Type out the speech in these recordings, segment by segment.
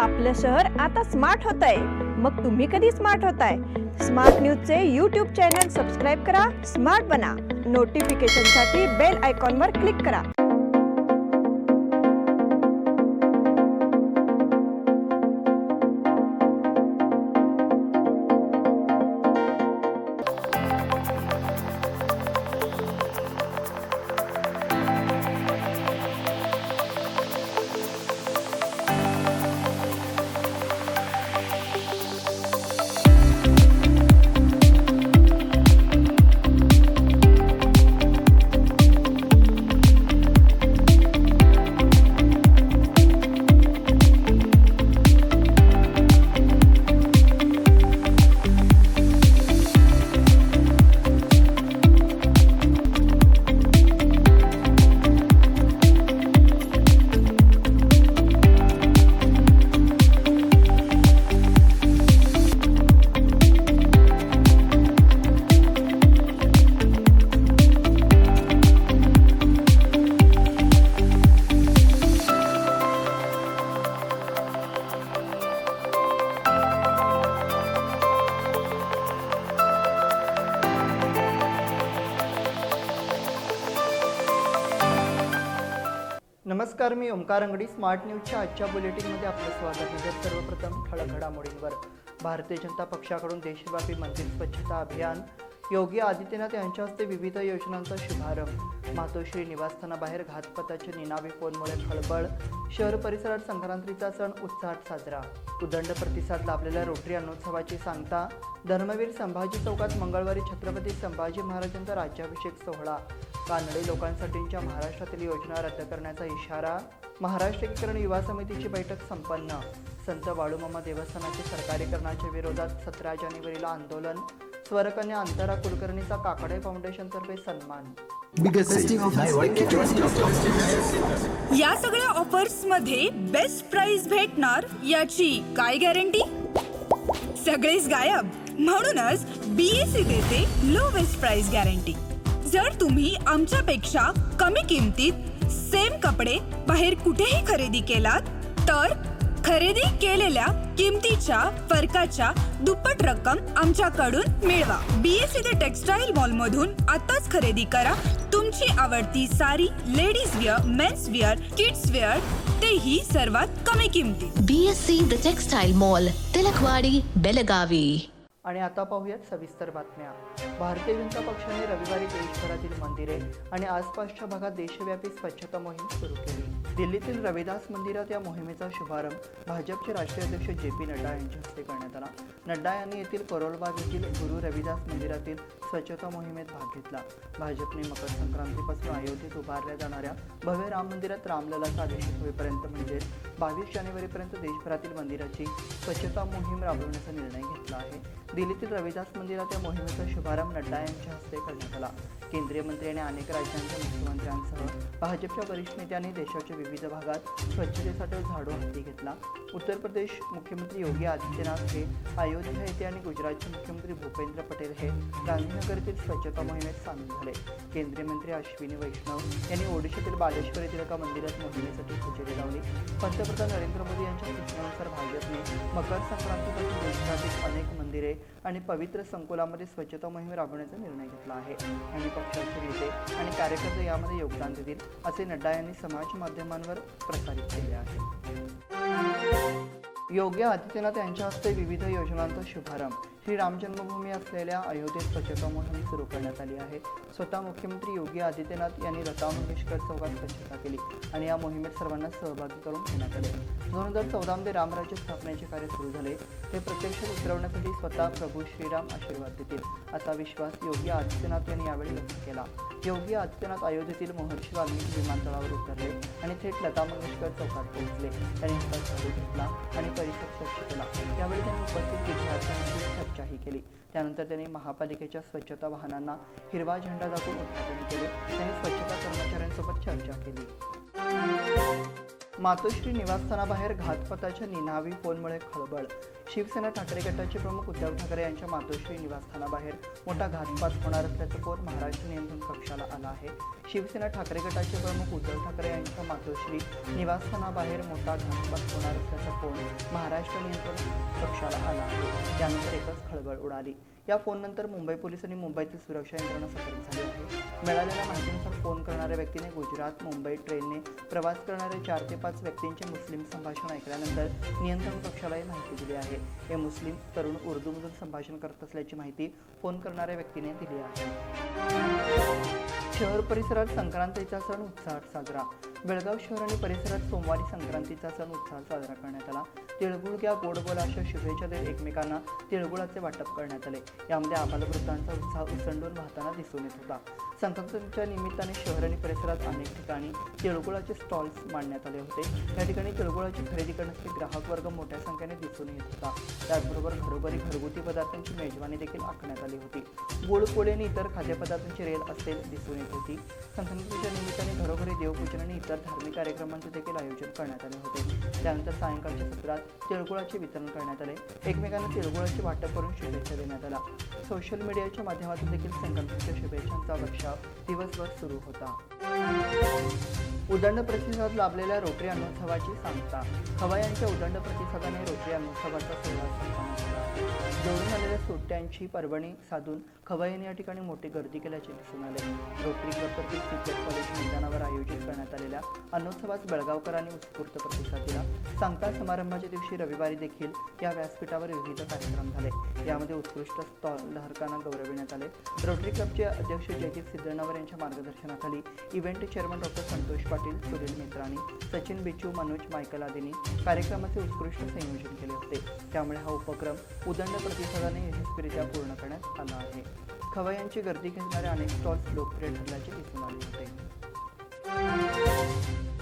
आपलं शहर आता स्मार्ट होतंय. मग तुम्ही कधी स्मार्ट होताय? स्मार्ट न्यूजचे यूट्यूब चॅनल सबस्क्राईब करा, स्मार्ट बना. नोटिफिकेशनसाठी बेल आयकॉनवर क्लिक करा. नमस्कार, मी ओमकार अंगडी. स्मार्ट न्यूजच्या आजच्या बुलेटिनमध्ये आपलं स्वागत आहे. सर्वप्रथम ठळक घडामोडींवर. भारतीय जनता पक्षाकडून देशव्यापी मंदिर स्वच्छता अभियान. योगी आदित्यनाथ यांच्या हस्ते विविध योजनांचा शुभारंभ. मातोश्री निवासस्थानाबाहेर घातपाताच्या निनावी फोनमुळे खळबळ. शहर परिसरात संक्रांतीचा सण उत्साहात साजरा. उदंड प्रतिसाद लाभलेल्या रोटरी अन्नोत्सवाची सांगता. धर्मवीर संभाजी चौकात मंगळवारी छत्रपती संभाजी महाराजांचा राज्याभिषेक सोहळा. कानडी लोकांसाठीच्या महाराष्ट्रातील योजना रद्द करण्याचा इशारा. महाराष्ट्र एकीकरण युवा समितीची बैठक संपन्न. संत बाळूमामा देवस्थानाचे सरकारीकरणाच्या विरोधात 17 जानेवारीला आंदोलन. स्वरकन्या अंतरा कुलकर्णीचा काकडे फाउंडेशनतर्फे सन्मान. या सगळ्या ऑफर्स मध्ये बेस्ट प्राइस भेटणार याची काय गॅरंटी? सगळेच गायब. म्हणूनच BSE देते लोवेस्ट प्राइस गॅरंटी. जर तुम्ही आमच्यापेक्षा कमी किमतीत सेम कपडे बाहेर कुठेही खरेदी केलात तर खरेदी केलेल्या किमतीच्या फरकाच्या दुप्पट रक्कम आमच्याकडून मिळवा. BSE द टेक्सटाईल मॉल मधून आताच खरेदी करा तुमची आवडती sari, ladies wear, men's wear, kids wear, तेही सर्वात कमी किमतीत. BSE the textile mall, Tilakwadi, Belagavi. आणि आता पाहूयात सविस्तर बातम्या. भारतीय जनता पक्षाने रविवारी देशभरातील मंदिरे आणि आसपासच्या भागात देशव्यापी स्वच्छता मोहीम सुरू केली. दिल्लीतील रविदास मंदिरात या मोहिमेचा शुभारंभ भाजपचे राष्ट्रीय अध्यक्ष JP नड्डा यांच्या हस्ते करण्यात आला. नड्डा यांनी येथील करोलबाग येथील गुरु रविदास मंदिरातील स्वच्छता मोहिमेत भाग घेतला. भाजपने मकर संक्रांतीपासून अयोध्येत उभारल्या जाणाऱ्या भव्य राम मंदिरात रामललाचा अभिषेक होईपर्यंत म्हणजे 22 जानेवारीपर्यंत देशभरातील मंदिराची स्वच्छता मोहीम राबवण्याचा निर्णय घेतला आहे. दिल्लीतील रविदास मंदिरात या मोहिमेचा शुभारंभ नड्डा यांच्या हस्ते करण्यात आला. केंद्रीय मंत्री आणि अनेक राज्यांच्या मुख्यमंत्र्यांसह भाजपच्या वरिष्ठ नेत्यांनी देशाच्या विविध भागात स्वच्छतेसाठी झाडू हाती घेतला. उत्तर प्रदेश मुख्यमंत्री योगी आदित्यनाथ हे अयोध्या येथे आणि गुजरातचे मुख्यमंत्री भूपेंद्र पटेल हे गांधीनगर येथील स्वच्छता मोहिमेत सामील झाले. केंद्रीय मंत्री अश्विनी वैष्णव यांनी ओडिशातील बालेश्वर येथील एका मंदिरात मोहिमेसाठी हजेरी लावली. पंतप्रधान नरेंद्र मोदी यांच्या सूचनेनुसार भाजपने मकर संक्रांतीपासून देशभरातील अनेक मंदिरे आणि पवित्र संकुलामध्ये स्वच्छता मोहीम राबवण्याचा निर्णय घेतला आहे आणि पक्षाचे नेते आणि कार्यकर्ते यामध्ये योगदान देतील असे नड्डा यांनी समाज माध्यमांवर प्रसारित केले आहे. योगी आदित्यनाथ यांच्या हस्ते विविध योजनांचा शुभारंभ. श्रीराम जन्मभूमी असलेल्या अयोध्येत स्वच्छता मोहीम सुरू करण्यात आली आहे. स्वतः मुख्यमंत्री योगी आदित्यनाथ यांनी लता मंगेशकर चौकात स्वच्छता केली आणि या मोहिमेत सर्वांना सहभागी करून घेण्यात आले. 2014 मध्ये रामराज्य स्थापनेचे कार्य सुरू झाले ते प्रत्यक्षात उतरवण्यासाठी स्वतः प्रभू श्रीराम आशीर्वाद देतील असा विश्वास योगी आदित्यनाथ यांनी यावेळी व्यक्त केला. योगी आदित्यनाथ अयोध्येतील महर्षी वाल्मिकी विमानतळावर उतरले आणि थेट लता मंगेशकर चौकात पोहोचले. त्यांनी हातात झाडू घेतला आणि परिसर स्वच्छ केला. यावेळी त्यांनी उपस्थित विद्यार्थ्यांशी चर्चाही केली. त्यानंतर त्यांनी महापालिकेच्या स्वच्छता वाहनांना हिरवा झेंडा दाखवून उद्घाटन केले. त्यांनी स्वच्छता कर्मचाऱ्यांसोबत चर्चा केली. मातोश्री निवासस्थानाबाहेर घातपाताच्या निनावी फोनमुळे खळबळ. शिवसेना ठाकरे गटाचे प्रमुख उद्धव ठाकरे यांच्या मातोश्री निवासस्थानाबाहेर मोठा घातपात होणार असल्याचा फोन महाराष्ट्र नियंत्रण कक्षाला आला आहे. शिवसेना ठाकरे गटाचे प्रमुख उद्धव ठाकरे यांच्या मातोश्री निवासस्थानाबाहेर मोठा घातपात होणार असल्याचा फोन महाराष्ट्र नियंत्रण कक्षाला आला आहे. त्यानंतर एकच खळबळ उडाली. या फोननंतर मुंबई पोलीस आणि मुंबईतील सुरक्षा यंत्रणा सतर्क झाली आहे. मिळालेल्या माहितीनुसार फोन करणाऱ्या व्यक्तीने गुजरात मुंबई ट्रेनने प्रवास करणारे 4 ते 5 व्यक्तींचे मुस्लिम संभाषण ऐकल्यानंतर नियंत्रण कक्षाला ही माहिती दिली आहे. हे मुस्लिम तरुण उर्दूमधून संभाषण करत असल्याची माहिती फोन करणाऱ्या व्यक्तीने दिली आहे. शहर परिसरात संक्रांतीचा सण उत्साहात साजरा. बेळगाव शहर आणि परिसरात सोमवारी संक्रांतीचा सण उत्साहात साजरा करण्यात आला. तिळगुळ घ्या गोड बोला अशा शुभेच्छा देत एकमेकांना तिळगुळाचे वाटप करण्यात आले. यामध्ये आबालवृद्धांचा उत्साह उसंडून वाहताना दिसून येत होता. संक्रांतीच्या निमित्ताने शहर आणि परिसरात अनेक ठिकाणी तिळगुळाचे स्टॉल्स मांडण्यात आले होते. या ठिकाणी तिळगुळाची खरेदी करण्यासाठी ग्राहक वर्ग मोठ्या संख्येने दिसून येत होता. त्याचबरोबर घरोघरी घरगुती पदार्थांची मेजवानी देखील आखण्यात आली होती. गोड पोळी आणि इतर खाद्यपदार्थांची रेल असेल दिसून येत होती. संक्रांतीच्या निमित्ताने घरोघरी देवपूजन आणि इतर धार्मिक कार्यक्रमांचे देखील आयोजन करण्यात आले होते. त्यानंतर सायंकाळच्या सत्रात तिळगुळाचे वितरण करण्यात आले. एकमेकांना तिळगुळाचे वाटप करून शुभेच्छा देण्यात आल्या. सोशल मीडियाच्या माध्यमातून देखील संक्रांतीच्या शुभेच्छांचा वर्षाव दिवसभर सुरू होता. उदंड प्रतिसाद लाभलेल्या रोटरी अण्णोत्सवाची सांगता. खवा यांच्या उदंड प्रतिसादाने रोटरी अण्णोत्सवाचा सोहळा संपन्न झाला आहे. जोडून आलेल्या सुट्ट्यांची पर्वणी साधून खवा यांनी या ठिकाणी मोठी गर्दी केल्याचे दिसून आले. रोटरी क्लबतर्फे सीक्रेट कॉलेज मैदानावर आयोजित करण्यात आलेल्या अण्णोत्सवास बेळगावकरांनी उत्स्फूर्त प्रतिसाद दिला. सांगता समारंभाच्या दिवशी रविवारी देखील या व्यासपीठावर विविध कार्यक्रम झाले. यामध्ये उत्कृष्ट स्टॉल धारकांना गौरविण्यात आले. रोटरी क्लबचे अध्यक्ष जयदीप सिद्धनावर यांच्या मार्गदर्शनाखाली event chairman doctor Santosh Patil, Sunil Mitrani, Sachin Bichu, Manoj Michael आदींनी कार्यक्रमाचे उत्कृष्ट संयोजन केले होते. त्यामुळे हा उपक्रम उदंड प्रतिसादाने यशस्वीरित्या पूर्ण करण्यात आला आहे. खवा यांची गर्दी घेणारे अनेक स्टॉल्स लोकप्रिय ठरल्याचे दिसून आले होते.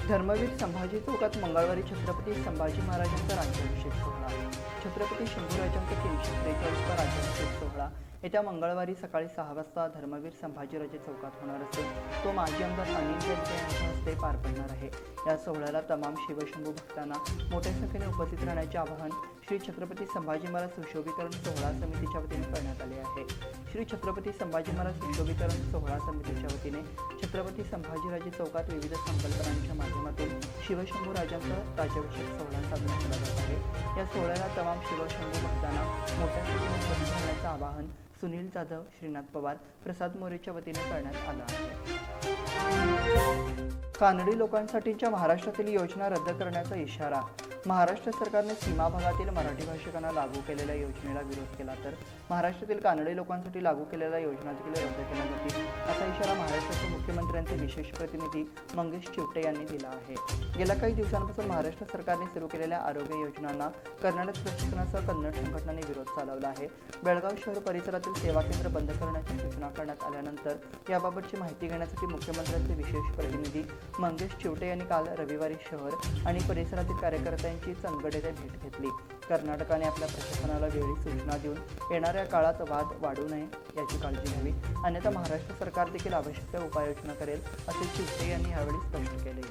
धर्मवीर संभाजी चौकात मंगळवारी छत्रपती संभाजी महाराजांचा राज्याभिषेक सोहळा. छत्रपती शंभूराजांचा 343वा राज्याभिषेक सोहळा येत्या मंगळवारी सकाळी 6 वाजता धर्मवीर संभाजीराजे चौकात होणार असून तो माजी आमदार अनिल जैन यांच्या हस्ते पार पडणार आहे. या सोहळ्याला तमाम शिवशंभू भक्तांना मोठ्या संख्येने उपस्थित राहण्याचे आवाहन श्री छत्रपती संभाजी महाराज सुशोभीकरण सोहळा समितीच्या वतीने करण्यात आले आहे. श्री छत्रपती संभाजी महाराज सुशोभीकरण सोहळा समितीच्या वतीने छत्रपती संभाजीराजे चौकात विविध संकल्पनांच्या माध्यमातून शिवशंभू राजांचा राज्याभिषेक सोहळा साजरा केला जात आहे. या सोहळ्याला तमाम शिवशंभू भक्तांना मोठ्या संख्येने उपस्थित राहण्याचे आवाहन सुनील जाधव, श्रीनाथ पवार, प्रसाद मोरेच्या वतीने करण्यात आलं आहे. कानडी लोकांसाठीच्या महाराष्ट्रातील योजना रद्द करण्याचा इशारा. महाराष्ट्र सरकारने सीमा भागातील मराठी भाषिकांना लागू केलेल्या योजनेला विरोध केला तर महाराष्ट्रातील कानडी लोकांसाठी लागू केलेल्या योजना देखील रद्द केल्या जातील असा इशारा महाराष्ट्राचे मुख्यमंत्र्यांचे विशेष प्रतिनिधी मंगेश चिवटे यांनी दिला आहे. गेल्या काही दिवसांपासून महाराष्ट्र सरकारने सुरू केलेल्या आरोग्य योजनांना कर्नाटक प्रशासनासह कन्नड संघटनांनी विरोध चालवला आहे. बेळगाव शहर परिसरातील सेवा केंद्र बंद करण्याची सूचना करण्यात आल्यानंतर याबाबतची माहिती घेण्यासाठी मुख्यमंत्र्यांचे विशेष प्रतिनिधी मंगेश चिवटे यांनी काल रविवारी शहर आणि परिसरातील कार्यकर्त्यांची चंदगड येथे भेट घेतली. कर्नाटकाने आपल्या प्रशासनाला वेळी सूचना देऊन येणाऱ्या काळात वाद वाढू नये याची काळजी घ्यावी, अन्यथा महाराष्ट्र सरकार देखील आवश्यक त्या उपाययोजना करेल असे चिवटे यांनी यावेळी स्पष्ट केले.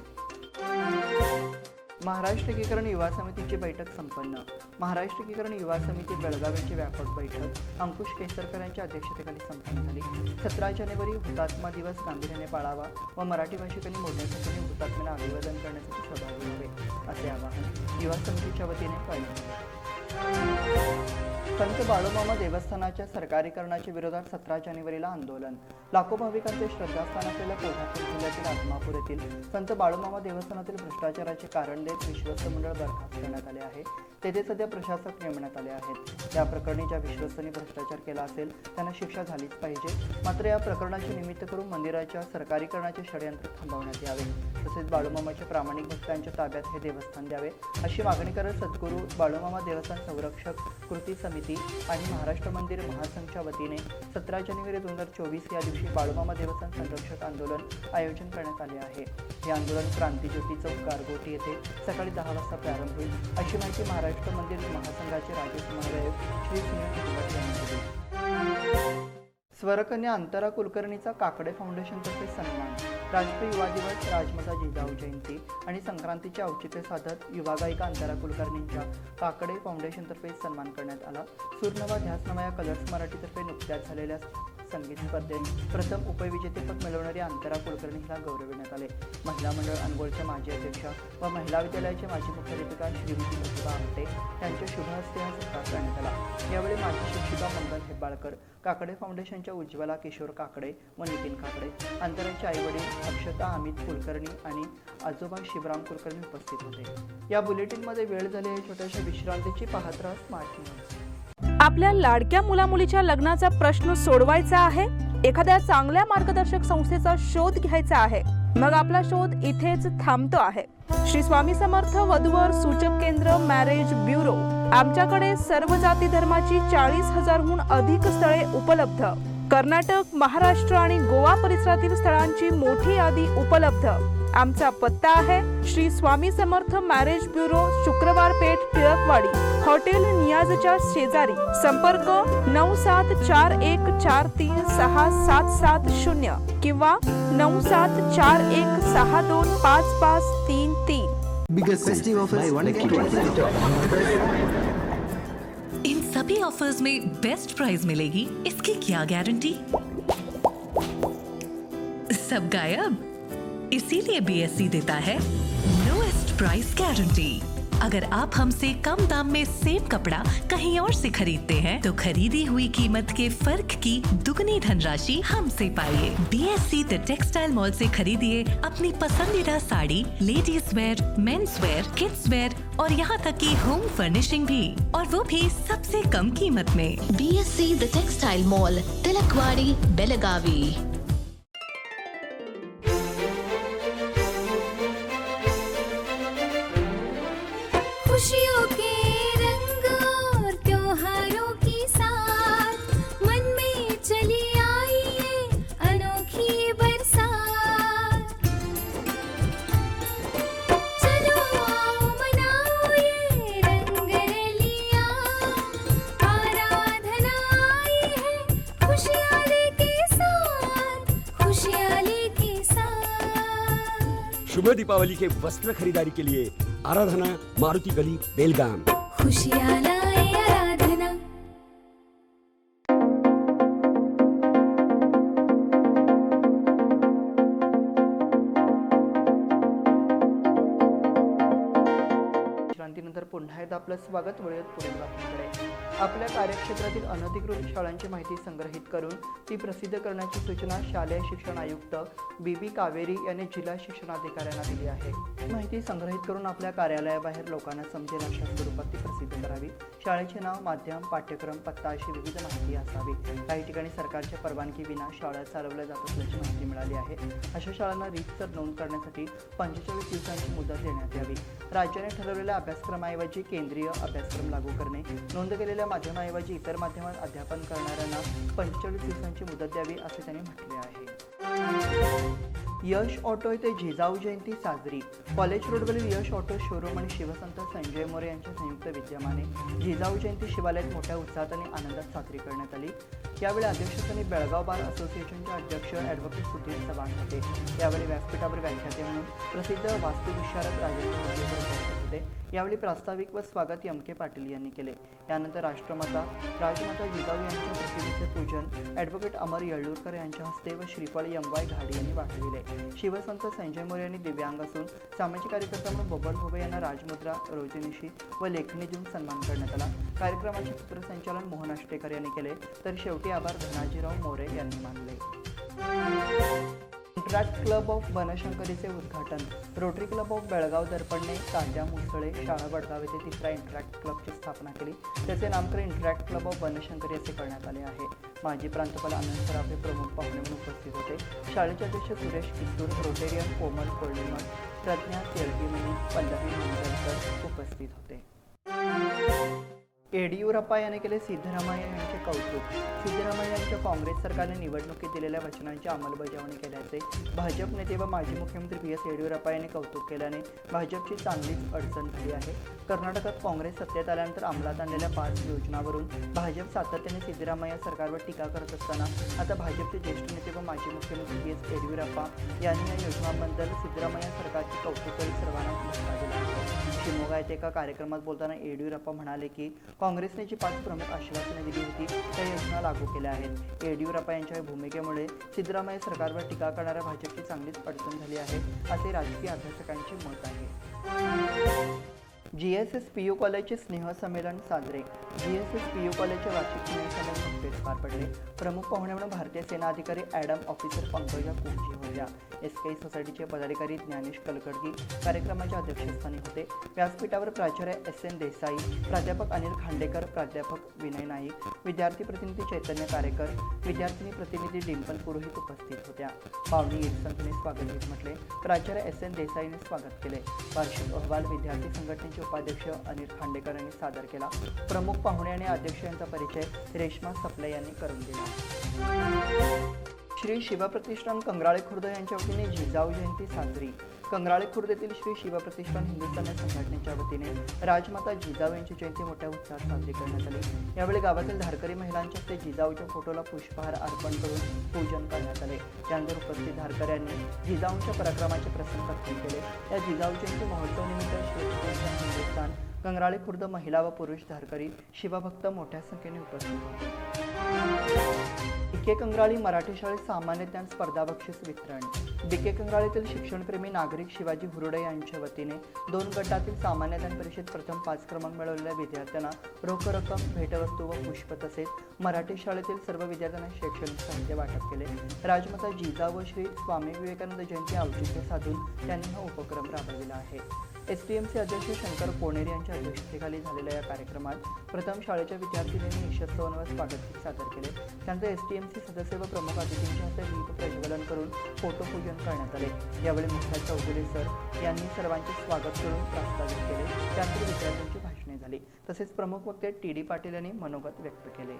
महाराष्ट्र एकीकरण युवा समितीची बैठक संपन्न. महाराष्ट्र एकीकरण युवा समिती बेळगाव यांची व्यापक बैठक अंकुश केसरकर यांच्या अध्यक्षतेखाली संपन्न झाली. 17 जानेवारी हुतात्मा दिवस गांभीर्याने पाळावा व मराठी भाषिकांनी मोठ्या संख्येने हुतात्म्यांना अभिवादन करण्यासाठी सहभागी व्हावे असे आवाहन युवा समितीच्या वतीने करण्यात आले. संत बाळूमामा देवस्थानाच्या सरकारीकरणाच्या विरोधात 17 जानेवारीला आंदोलन. लाखो भाविकांचे श्रद्धास्थान असलेल्या कोल्हापूर जिल्ह्यातील आत्मापूर येथील संत बाळूमामा देवस्थानातील भ्रष्टाचाराचे कारण देत विश्वस्त मंडळ बरखास्त करण्यात आले आहे. तेथे सध्या प्रशासक नेमण्यात आले आहेत. या प्रकरणी ज्या विश्वस्तांनी भ्रष्टाचार केला असेल त्यांना शिक्षा झालीच पाहिजे. मात्र या प्रकरणाचे निमित्त करून मंदिराच्या सरकारीकरणाचे षडयंत्र थांबवण्यात यावे तसेच बाळूमामाच्या प्रामाणिक भक्तांच्या ताब्यात हे देवस्थान द्यावे अशी मागणी करत सद्गुरू बाळूमामा देवस्थान संरक्षक कृती समिती आणि महाराष्ट्र मंदिर महासंघच्या वतीने 17 जानेवारी 2024 या दिवशी बाळूमामा देवस्थान संरक्षक आंदोलन आयोजन करण्यात आले आहे. हे आंदोलन क्रांतीज्योती चौक गारगोटी येथे सकाळी 10 वाजता प्रारंभ होईल अशी माहिती महाराष्ट्र मंदिर महासंघाचे राज्य समन्वयक श्री सुनील यांनी दिली. स्वरकन्या अंतरा कुलकर्णीचा काकडे फाउंडेशनतर्फे सन्मान. राष्ट्रीय युवा दिवस, राजमाता जिजाऊ जयंती आणि संक्रांतीचे औचित्य साधत युवा गायिका अंतरा कुलकर्णींच्या काकडे फाउंडेशनतर्फे सन्मान करण्यात आला. सूरनवा ध्यासनवा या कलर्स मराठीतर्फे नुकत्याच झालेल्या संगीत स्पर्धेत प्रथम उपविजेतेपद मिळवणारी अंतरा कुलकर्णी हिला गौरविण्यात आले. महिला मंडळ अनगोलच्या माजी अध्यक्षा व महिला विद्यालयाचे माजी मुख्याध्यापिका श्रीमती प्रतिभा आमटे यांच्या शुभ हस्ते हा सत्कार करण्यात आला. यावेळी माजी शिक्षिका मंगल हेब्बाळकर, काकडे फाउंडेशनच्या उज्ज्वला किशोर काकडे व नितीन काकडे, अंतराचे आईवडील अक्षता अमित कुलकर्णी आणि आजोबा शिवराम कुलकर्णी उपस्थित होते. या बुलेटिनमध्ये वेळ झाली आहे छोट्याशा विश्रांतीची. पाहत राहा स्मार्ट न्यूज. आपल्या लाडक्या मुलामुलीच्या लग्नाचा प्रश्न सोडवायचा आहे, एखाद्या चांगल्या मार्गदर्शक संस्थेचा शोध घ्यायचा आहे, मग आपला शोध इथेच थांबतो आहे. श्री स्वामी समर्थ वधूवर सूचक केंद्र मॅरेज ब्युरो. आमच्याकडे सर्व जाती धर्माची 40,000हून अधिक स्थळे उपलब्ध. कर्नाटक, महाराष्ट्र आणि गोवा परिसरातील स्थळांची मोठी यादी उपलब्ध. आमचा पत्ता आहे श्री स्वामी समर्थ मॅरेज ब्युरो, शुक्रवार पेठ, टिळकवाडी, हॉटेल नियाजच्या शेजारी. संपर्क 9741436770 किंवा 9741625533. Biggest festive offers by 120%. In सभी ऑफर्स में बेस्ट प्राइस मिलेगी, इसकी क्या गारंटी? सब गायब, इसीलिए बीएसई देता है लोएस्ट प्राइस गारंटी. अगर आप हमसे कम दाम में सेम कपड़ा कहीं और से खरीदते हैं तो खरीदी हुई कीमत के फर्क की दुगनी धनराशि हमसे पाइए. बीएसई द टेक्सटाइल मॉल से खरीदिए अपनी पसंदीदा sari, ladies wear, men's wear, kids wear और यहाँ तक की होम फर्निशिंग भी, और वो भी सबसे कम कीमत में. BSC the textile mall, Tilakwadi, Belagavi. खुशियों के रंग और त्योहारों की साथ मन में चली आई है अनोखी बरसात. चलो आओ मनाओ ये रंग रलियां, आराधना आई है खुशियाँ लेके साथ, खुशियाँ लेके साथ. शुभ दीपावली के वस्त्र खरीदारी के लिए आराधना, मारुति गली, बेलगाम. खुशियाँ लाए आराधना. विश्रांतीनंतर पुन्हा एकदा आपलं स्वागत. वळूयात पुढील बातमीकडे. आपल्या कार्यक्षेत्रातील अनधिकृत शाळांची माहिती संग्रहित करून ती प्रसिद्ध करण्याची सूचना शालेय शिक्षण आयुक्त बीबी कावेरी यांनी जिल्हा शिक्षणाधिकाऱ्यांना दिली आहे. माहिती संग्रहित करून आपल्या कार्यालयाबाहेर लोकांना समजेल अशा स्वरूपात ती प्रसिद्ध करावी. शाळेचे नाव, माध्यम, पाठ्यक्रम, पत्ता अशी विविध माहिती असावी. काही ठिकाणी सरकारच्या परवानगी विना शाळा चालवल्या जात असल्याची माहिती मिळाली आहे. अशा शाळांना रीतसर नोंद करण्यासाठी 45 दिवसांची मुदत देण्यात यावी. राज्याने ठरवलेल्या अभ्यासक्रमाऐवजी केंद्रीय अभ्यासक्रम लागू करणे, नोंद केलेल्या माध्यमाऐवजी इतर माध्यमात अध्यापन करणाऱ्यांना 45 दिवसांची मुदत द्यावी असे त्यांनी म्हटले आहे. यश ऑटो येथे जिजाऊ जयंती साजरी. कॉलेज रोडवरील यश ऑटो शोरूम आणि शिवसंत संजय मोरे यांच्या संयुक्त विद्यमाने जिजाऊ जयंती शिवालयात मोठ्या उत्साहात आणि आनंदात साजरी करण्यात आली. यावेळी अध्यक्षस्थानी बेळगाव बार असोसिएशनचे अध्यक्ष ॲडव्होकेट सुधीर चव्हाण होते. यावेळी व्यासपीठावर व्याख्याते म्हणून प्रसिद्ध वास्तुविशारद राजेंद्र उपस्थित होते. यावेळी प्रास्ताविक व स्वागत एम के पाटील यांनी केले. यानंतर राजमाता जिजाऊ यांच्या प्रतिमेचे पूजन ॲडव्होकेट अमर येळ्ळूरकर यांच्या हस्ते व श्रीफळ एम.वाय. घाडी यांनी वाढविले. शिवसंत संजय मोरे यांनी दिव्यांग असून सामाजिक कार्यकर्ता म्हणून बबन भोबे यांना राजमुद्रा, रोजनिशी व लेखणी देऊन सन्मान करण्यात आला. कार्यक्रमाचे सूत्रसंचालन मोहन आष्टेकर यांनी केले, तर शेवटी आभार धनाजीराव मोरे यांनी मानले. इंटरॅक्ट क्लब ऑफ बनशंकरीचे उद्घाटन. रोटरी क्लब ऑफ बेळगाव दर्पणने तात्या मुसळे, शाळा वडगाव येथे तिसऱ्या इंटरॅक्ट क्लबची स्थापना केली. त्याचे नामकरण इंटरॅक्ट क्लब ऑफ बनशंकरी असे करण्यात आले आहे. माजी प्रांतपाल आनंद सराफे प्रमुख पाहुणे म्हणून उपस्थित होते. शाळेचे अध्यक्ष सुरेश किस्तूर, रोटेरियन कोमल कोल्हेमल, प्रज्ञा तेलगीमणी, पल्लवी मंगलकर उपस्थित होते. येडियुरप्पा यांनी केले सिद्धरामय्या यांचे कौतुक. सिद्धरामय्या यांच्या काँग्रेस सरकारने निवडणुकीत दिलेल्या वचनांची अंमलबजावणी केल्याचे भाजप नेते व माजी मुख्यमंत्री बी.एस. येडियुरप्पा यांनी कौतुक केल्याने भाजपची चांगलीच अडचण झाली आहे. कर्नाटकात काँग्रेस सत्तेत आल्यानंतर अंमलात आणलेल्या 5 योजनांवरून भाजप सातत्याने सिद्धरामय्या सरकारवर टीका करत असताना आता भाजपचे ज्येष्ठ नेते व माजी मुख्यमंत्री बी.एस. येडियुरप्पा यांनी या योजनांबद्दल सिद्धरामय्या सरकारचे कौतुक करीत सर्वांना धन्यवाद दिला आहे. शिमोगा येथे एका कार्यक्रमात बोलताना येडियुरप्पा म्हणाले की काँग्रेसने जी 5 प्रमुख आश्वासने दिली होती त्या योजना लागू केल्या आहेत. येडियुरप्पा यांच्या भूमिकेमुळे सिद्धरामय्या सरकारवर टीका करणाऱ्या भाजपची चांगलीच अडचण झाली आहे असे राजकीय अभ्यासकांचे मत आहे. GSS PU कॉलेजचे स्नेहसंमेलन साजरे. GSS PU कॉलेजचे वार्षिक स्नेहसंमेलन नुकतेच पार पडले. प्रमुख पाहुणे म्हणून भारतीय सेना अधिकारी ॲडम ऑफिसर पंकजा कुंजी होत्या. SKI सोसायटीचे पदाधिकारी ज्ञानेश कलकर्गी कार्यक्रमाच्या अध्यक्षस्थानी होते. व्यासपीठावर प्राचार्य SN देसाई, प्राध्यापक अनिल खांडेकर, प्राध्यापक विनय नाईक, विद्यार्थी प्रतिनिधी चैतन्य कारेकर, विद्यार्थिनी प्रतिनिधी डिंपल पुरोहित उपस्थित होत्या. पावणी संख्येने स्वागत म्हटले. प्राचार्य SN देसाईने स्वागत केले. वार्षिक अहवाल विद्यार्थी संघटनेचे उपाध्यक्ष अनिल खांडेकर यांनी सादर केला. प्रमुख पाहुणे आणि अध्यक्ष यांचा परिचय रेश्मा सपले यांनी करून दिला. श्री शिवप्रतिष्ठान कंगराळे खुर्द यांच्या वतीने जिजाऊ जयंती साजरी. कंगराळे खुर्द येथील श्री शिवप्रतिष्ठान हिंदुस्थानी संघटनेच्या वतीने राजमाता जिजाऊ यांची जयंती मोठ्या उत्साहात साजरी करण्यात आली. यावेळी गावातील धारकरी महिलांच्या हस्ते जिजाऊच्या फोटोला पुष्पहार अर्पण करून पूजन करण्यात आले. त्यानंतर उपस्थित धारकऱ्यांनी जिजाऊंच्या पराक्रमाचे प्रसंग कथन केले. या जिजाऊ जयंती महोत्सव निमित्त शिवप्रतिष्ठान हिंदुस्थान कंगराळे खुर्द महिला व पुरुष धारकरी शिवभक्त मोठ्या संख्येने उपस्थित होते. BK कंगराळी मराठी शाळेत सामान्य ज्ञान स्पर्धा बक्षीस वितरण. BK कंगराळीतील शिक्षणप्रेमी नागरिक शिवाजी हुरडे यांच्या वतीने 2 गटातील सामान्य ज्ञान परीक्षेत प्रथम 5 क्रमांक मिळवलेल्या विद्यार्थ्यांना रोख रक्कम, भेटवस्तू व पुष्प तसेच मराठी शाळेतील सर्व विद्यार्थ्यांना शैक्षणिक साहित्य वाटप केले. राजमाता जिजाऊ व श्री स्वामी विवेकानंद जयंती औचित्य साधून त्यांनी हा उपक्रम राबविला आहे. STMचे अध्यक्ष शंकर कोणेर यांच्या अध्यक्षतेखाली झालेल्या या कार्यक्रमात प्रथम शाळेच्या विद्यार्थिनींनी ईशोत्सवावर स्वागत सादर केले. त्यानंतर STMचे सदस्य व प्रमुख अतिथींच्या हस्ते दीप प्रज्वलन करून फोटोपूजन करण्यात आले. यावेळी मुख्य चौगुले सर यांनी सर्वांचे स्वागत करून प्रास्ताविक केले. त्यानंतर विद्यार्थ्यांची भाषणे झाली. तसेच प्रमुख वक्ते TD पाटील यांनी मनोगत व्यक्त केले.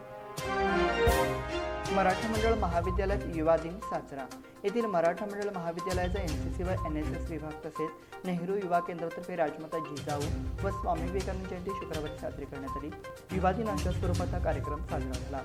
मराठा मंडळ महाविद्यालयात युवा दिन साजरा. येथील मराठा मंडळ महाविद्यालयाचा NCC व NSS विभाग तसेच नेहरू युवा केंद्रातर्फे राजमाता जिजाऊ व स्वामी विवेकानंद जयंती शुक्रवारी साजरी करण्यात आली. युवा दिन अशा स्वरूपात हा कार्यक्रम साजरा झाला.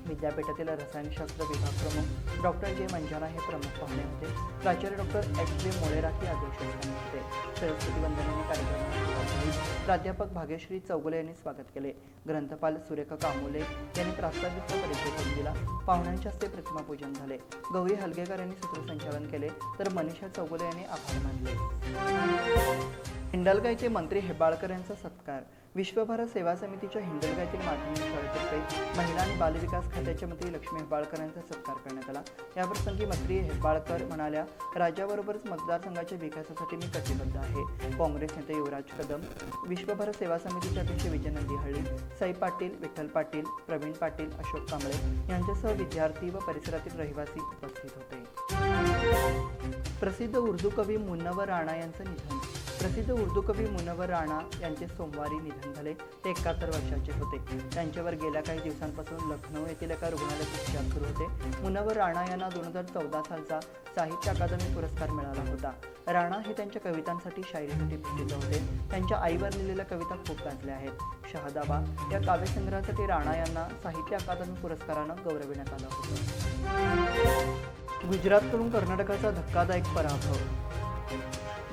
विद्यापीठातील रसायनशास्त्र विभाग प्रमुख डॉक्टर J. मंजाना हे प्रमुख पाहुणे होते. प्राचार्य डॉक्टर HJ मोळेराकी अध्यक्षस्थानी होते. सरस्वती वंदनेने कार्यक्रमाला सुरुवात झाली. प्राध्यापक भाग्यश्री चौगुले यांनी स्वागत केले. ग्रंथपाल सुरेखा कामोले यांनी प्रास्ताविकचा परिचय करून दिला. पाहुण्यांच्या हस्ते प्रतिमापूजन झाले. गौरी हलगेकर यांनी सूत्रसंचालन केले तर मनीषा चौगुले यांनी आभार मानले. हिंडलगा येथे मंत्री हेब्बाळकर यांचा सत्कार. विश्वभारत सेवा समितीच्या हिंडलगा येथील माध्यमिक शाळेतर्फे महिला आणि बालविकास खात्याच्या मंत्री लक्ष्मी हेब्बाळकर यांचा सत्कार करण्यात आला. याप्रसंगी मंत्री हेब्बाळकर म्हणाल्या, राज्याबरोबरच मतदारसंघाच्या विकासासाठी मी कटिबद्ध आहे. काँग्रेस नेते युवराज कदम, विश्वभारत सेवा समितीचे अध्यक्ष विजय नंदीहळ्ळी, साई पाटील, विठ्ठल पाटील, प्रवीण पाटील, अशोक कांबळे यांच्यासह विद्यार्थी व परिसरातील रहिवासी उपस्थित होते. प्रसिद्ध उर्दू कवी मुन्नवर राणा यांचं निधन. प्रसिद्ध उर्दू कवी मुन्नवर राणा यांचे सोमवारी निधन झाले. ते 71 वर्षाचे होते. त्यांच्यावर गेल्या काही दिवसांपासून लखनौ येथील एका रुग्णालयात उपचार सुरू होते. मुन्नवर राणा यांना 2014 सालचा साहित्य अकादमी पुरस्कार मिळाला होता. राणा हे त्यांच्या कवितांसाठी, शायरीसाठी प्रसिद्ध होते. त्यांच्या आईवर लिहिलेल्या कविता खूप गाजल्या आहेत. शहादाबा या काव्यसंग्रहासाठी राणा यांना साहित्य अकादमी पुरस्कारानं गौरविण्यात आलं होतं. गुजरातकडून कर्नाटकाचा धक्कादायक पराभव.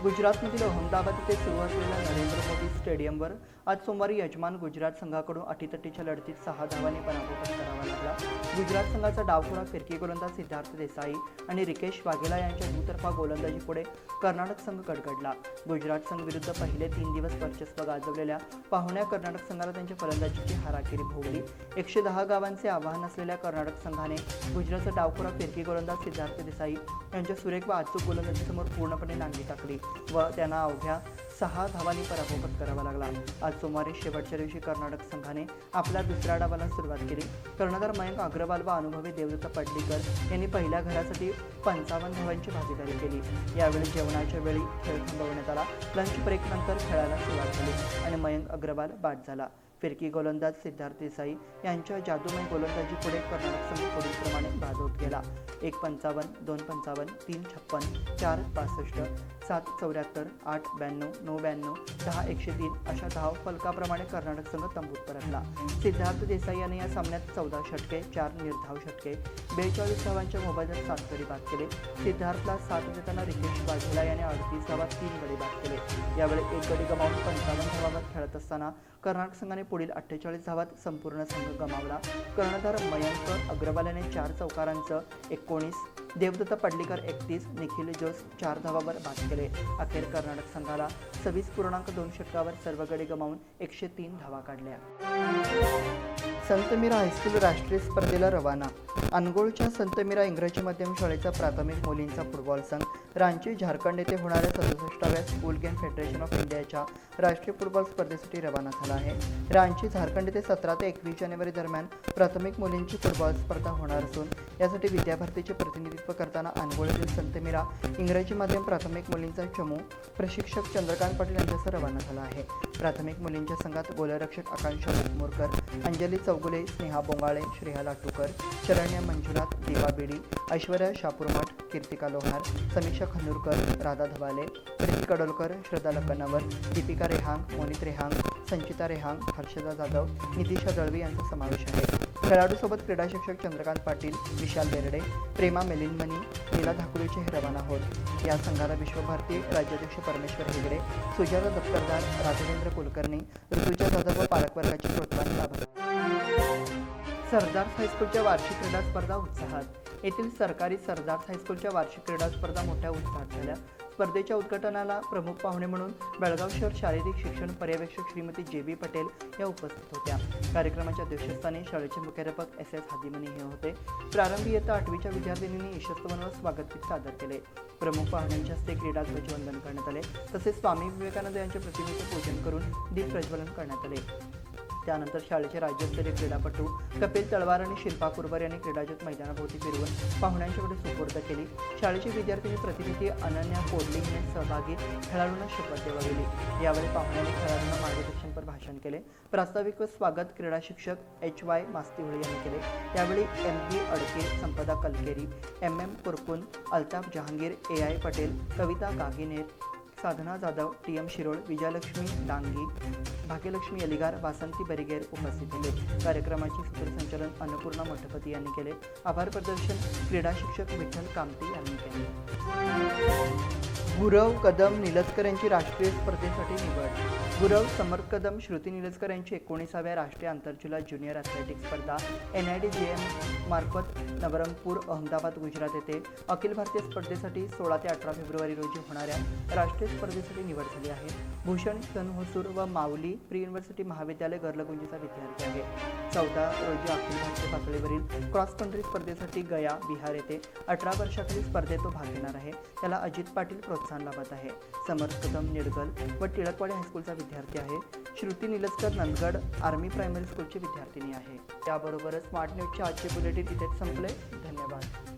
गुजरातमधील अहमदाबाद येथे सुरू असलेल्या नरेंद्र मोदी स्टेडियमवर आज सोमवारी यजमान गुजरात संघाकडून अटीतटीच्या लढतीत 6 धावांनी पराभव पत्करावा लागला. गुजरात संघाचा डावखोरा फिरकी गोलंदाज सिद्धार्थ देसाई आणि रिकेश वाघेला यांच्या दुतर्फा गोलंदाजीपुढे कर्नाटक संघ गडगडला. गुजरात संघ विरुद्ध पहिले 3 दिवस वर्चस्व गाजवलेल्या पाहुण्या कर्नाटक संघाला त्यांच्या फलंदाजीची हाराकिरी भोवली. 110 धावांचे आव्हान असलेल्या कर्नाटक संघाने गुजरातचा डावखोरा फिरकी गोलंदाज सिद्धार्थ देसाई यांच्या सुरेख व अचूक गोलंदाजीसमोर पूर्णपणे नांगी टाकली व त्यांना अवघ्या 6 धावांनी पराभव पत्करावा लागला. आज सोमवारी शेवटच्या दिवशी कर्नाटक संघाने आपल्या दुसऱ्या डावाला सुरुवात केली. कर्णधार मयंक अग्रवाल व अनुभवी देवदत्त पडलीकर यांनी पहिल्या घरासाठी 55 धावांची भागीदारी केली. यावेळी जेवणाच्या वेळी खेळ थांबवण्यात आला. लंच ब्रेक नंतर खेळाला सुरुवात झाली आणि मयंक अग्रवाल बाद झाला. फिरकी गोलंदाज सिद्धार्थ देसाई यांच्या जादूमय गोलंदाजी पुढे कर्नाटक संघ पुढीलप्रमाणे बाद होत गेला. 1.55, 2.55, 3.56, 4.62, 7.74, 8.92, 9.92, 10.103 अशा धाव फलकाप्रमाणे कर्नाटक संघ तंबूत परतला. सिद्धार्थ देसाई याने या सामन्यात 14 षटके, 4 निर्धाव षटके, 42 धावांच्या मोबदल्यात 7 गडी बाद केले. सिद्धार्थला 7 देताना रिकेश वाघेला याने 38 धावात 3 गडी बाद केले. यावेळी 1 गडी गमावून 55 धावांवर खेळत असताना कर्नाटक संघाने पुढील 48 धावात संपूर्ण संघ गमावला. कर्णधार मयंक अग्रवाल याने 4 चौकारांचं 19, देवदत्त पडलीकर 31, निखिल जोस 4 धावांवर बाद केले. अखेर कर्नाटक संघाला 26.2 षटकावर सर्व गडी गमावून 103 धावा काढल्या. संत मीरा हायस्कूल राष्ट्रीय स्पर्धेला रवाना. अनगोळच्या संत मीरा इंग्रजी माध्यम शाळेचा प्राथमिक मुलींचा फुटबॉल संघ रांची झारखंड येथे होणाऱ्या 67व्या स्कूल गेम फेडरेशन ऑफ इंडियाच्या राष्ट्रीय फुटबॉल स्पर्धेसाठी रवाना झाला आहे. रांची झारखंड येथे 17 ते 21 जानेवारी दरम्यान प्राथमिक मुलींची फुटबॉल स्पर्धा होणार असून यासाठी विद्याभारतीचे प्रतिनिधित्व करताना अनगोळतील संत मीरा इंग्रजी माध्यम प्राथमिक मुलींचा चमू प्रशिक्षक चंद्रकांत पाटील यांच्यासह रवाना झाला आहे. प्राथमिक मुलींच्या संघात गोलरक्षक आकांक्षा मोरकर, अंजली चौगुले, स्नेहा बोंगाळे, श्रेया लाटूकर, शरण्या मंजुनाथ, दीपा बेडी, ऐश्वर्या शापूरमठ, कीर्तिका लोहार, समीक्षा खंदूरकर, राधा धबाले, प्रीती कडोलकर, श्रद्धा लक्कनवर, दीपिका रेहांग, मोनित रेहांग, संचिता रेहांग, हर्षदा जाधव, नितीशा दळवी यांचा समावेश आहे. खेळाडूसोबत क्रीडा शिक्षक चंद्रकांत पाटील, विशाल बेर्डे, प्रेमा मेलिनमणी, नीला धाकुरीचे हे रवाना होत. या संघाला विश्वभारती राज्याध्यक्ष परमेश्वर हेगडे, सुजाता दफ्तरदार, राघवेंद्र कुलकर्णी, ऋतुजा जाधव व पालकवर्गाची प्रोत्साहन लाभत. सरदार हायस्कूलच्या वार्षिक क्रीडा स्पर्धा उत्साहात. येथील सरकारी सरदार हायस्कूलच्या वार्षिक क्रीडा स्पर्धा मोठ्या उत्साहात झाल्या. स्पर्धेच्या उद्घाटनाला प्रमुख पाहुणे म्हणून बेळगाव शहर शारीरिक शिक्षण पर्यवेक्षक श्रीमती JB पटेल या उपस्थित होत्या. कार्यक्रमाच्या अध्यक्षस्थानी शाळेचे मुख्याध्यापक SS हादिमनी हे होते. प्रारंभी इयत्ता 8वीच्या विद्यार्थिनींनी ईशस्तवनावर स्वागतगीत सादर केले. प्रमुख पाहुण्यांच्या हस्ते क्रीडा ध्वजवंदन करण्यात आले. तसेच स्वामी विवेकानंद यांच्या प्रतिमेचे पूजन करून दीप प्रज्वलन करण्यात आले. त्यानंतर शाळेचे राज्यस्तरीय क्रीडापटू कपिल तळवार आणि शिल्पा कुरवर यांनी क्रीडाजोत मैदानाभोवती फिरवून पाहुण्यांच्याकडे सुपूर्द केली. शाळेची विद्यार्थिनी प्रतिनिधी अनन्या कोडली हिने सहभागी खेळाडूंना शपथ देवविली. यावेळी पाहुण्यांनी खेळाडूंना मार्गदर्शनपर भाषण केले. प्रास्ताविक व स्वागत क्रीडा शिक्षक HY मास्तीहुळे यांनी केले. यावेळी MP अडके, संपदा कलकेरी, MM कुरकुन, अल्ताफ जहांगीर, AI पटेल, कविता गागिनेर, साधना जाधव, TM शिरोळ, विजयलक्ष्मी डांगी, भाग्यलक्ष्मी अलिगार, वासंती बरिगेर उपस्थित होते. कार्यक्रमाचे सूत्रसंचालन अन्नपूर्णा मठपती यांनी केले. आभार प्रदर्शन क्रीडा शिक्षक विठ्ठल कामते यांनी केले. गुरव कदम निलजकर यांची राष्ट्रीय स्पर्धेसाठी निवड. गुरव समर्थ कदम, श्रुती निलजकर यांची 19व्या राष्ट्रीय आंतरजिल्हा ज्युनियर ॲथलेटिक्स स्पर्धा NIDJM मार्फत नवरंगपूर, अहमदाबाद, गुजरात येथे अखिल भारतीय स्पर्धेसाठी 16 ते 18 फेब्रुवारी रोजी होणाऱ्या राष्ट्रीय स्पर्धेसाठी निवड झाली आहे. भूषण सनहोसूर व माऊली प्री युनिव्हर्सिटी महाविद्यालय गर्लगुंजीचा विद्यार्थी आहे. 14 रोजी अखिल भारतीय पातळीवरील क्रॉस कंट्री स्पर्धेसाठी गया, बिहार येथे 18 वर्षाखालील स्पर्धेत तो भाग घेणार आहे. त्याला अजित पाटील प्रोत्साहन लाभत आहे. समर्थ कदम निडगल व टिळकवाडी हायस्कूलचा विद्यार्थी आहे. श्रुती निलजकर नंदगड आर्मी प्रायमरी स्कूलची विद्यार्थिनी आहे. त्याबरोबरच स्मार्ट न्यूजचे आजचे बुलेटिन इथेच संपले. धन्यवाद.